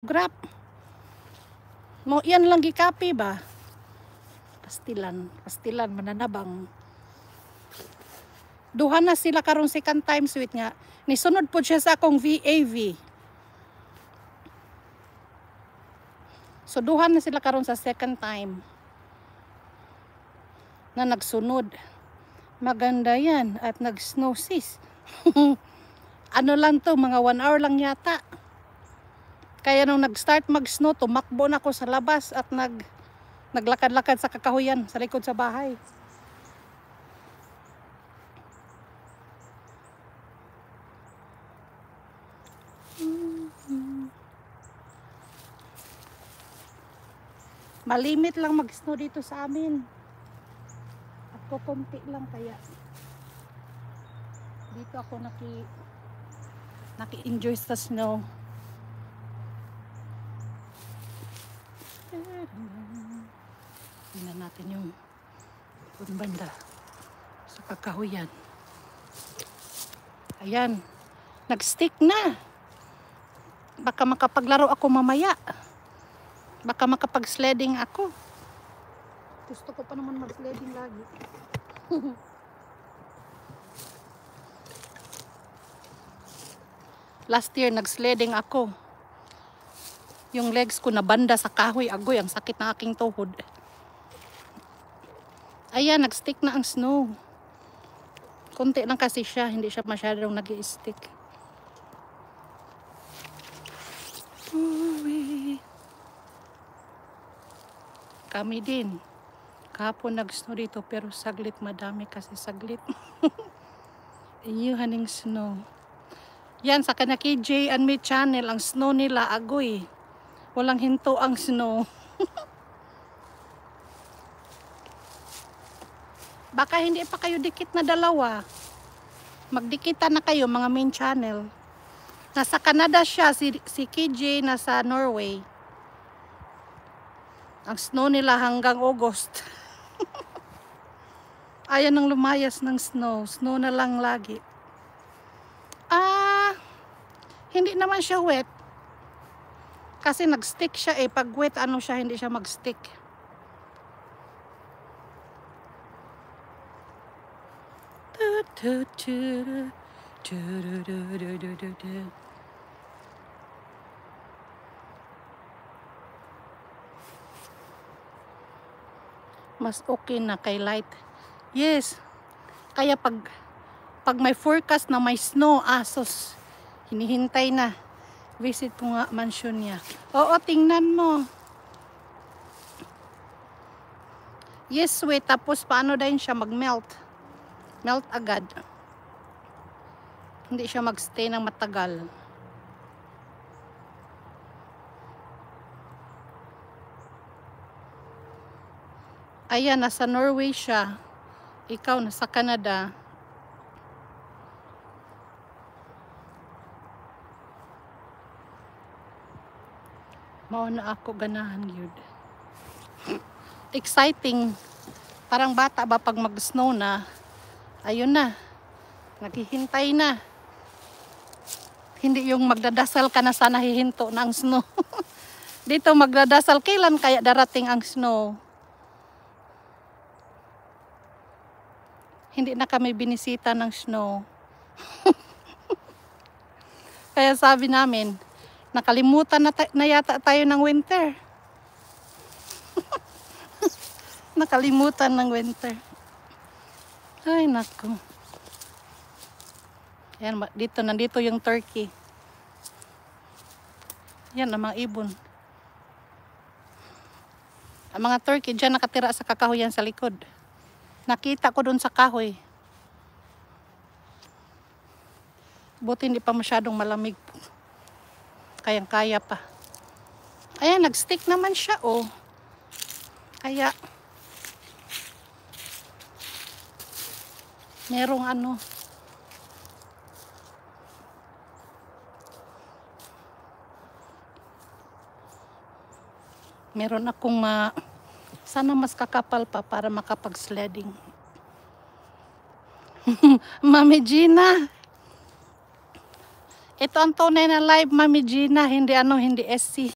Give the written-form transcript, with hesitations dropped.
Grab. Mo yan lang gikapi ba? Pastilan mananabang. Duha na sila karon second time sweet nga. Nisunod po siya sa akong VAV. So duha na sila karon sa second time na nagsunod. Maganda yan at nag-snow sis. Ano lang to, mga 1 hour lang yata. Kaya nung nag-start mag-snow, tumakbo na ako sa labas at naglakad-lakad sa kakahuyan sa likod sa bahay. Malimit lang mag-snow dito sa amin. At kukunti lang kaya dito ako naki-enjoy sa snow. Tingnan natin yung banda sa kakahuyan. Ayan, nag-stick na. Baka makapaglaro ako mamaya. Baka makapag-sledding ako. Gusto ko pa naman mag-sledding lagi. Last year nag-sledding ako. Yung legs ko nabanda sa kahoy, agoy, ang sakit na aking tuhod. Ayan, nag-stick na ang snow. Konti lang kasi siya, hindi siya masyadong nag-i-stick. Kami din. Kahapon nag-snow dito, pero saglit, madami kasi saglit. Iyuhaning snow. Yan, sa Kanaki J and Me channel, ang snow nila, agoy. Walang hinto ang snow. Baka hindi pa kayo dikit na dalawa. Magdikitan na kayo, mga main channel. Nasa Canada siya, si KJ nasa Norway. Ang snow nila hanggang August. Ayan ang lumayas ng snow. Snow na lang lagi. Hindi naman siya wet. Kasi nag-stick siya eh. Pag wet, ano siya, hindi siya mag-stick. Mas okay na kay light. Yes. Kaya pag may forecast na may snow, asos, hinihintay na. Visit ko nga mansion niya. Oo, tingnan mo. Yes, wait. Tapos paano din siya mag-melt? Melt agad. Hindi siya mag-stay ng matagal. Ayan, nasa Norway siya. Ikaw, nasa Canada. Mauna ako ganahan yun. Exciting. Parang bata ba pag mag-snow na. Ayun na. Naghihintay na. Hindi yung magdadasal ka na sana hihinto ng snow. Dito magdadasal, kailan kaya darating ang snow? Hindi na kami binisita ng snow. Kaya sabi namin, nakalimutan na yata tayo ng winter. Nakalimutan ng winter. Ay, naku. Yan, nandito yung turkey. Yan, ang mga ibon. Ang mga turkey dyan nakatira sa kakahuyan sa likod. Nakita ko dun sa kahoy. Buti hindi pa masyadong malamig. Kayang-kaya pa. Ayan, nag-stick naman siya, oh. Kaya, merong ano. Meron akong sana mas kakapal pa para makapag-sledding. Mami Gina. Ito ang tunay na live, Mami Gina, hindi SC.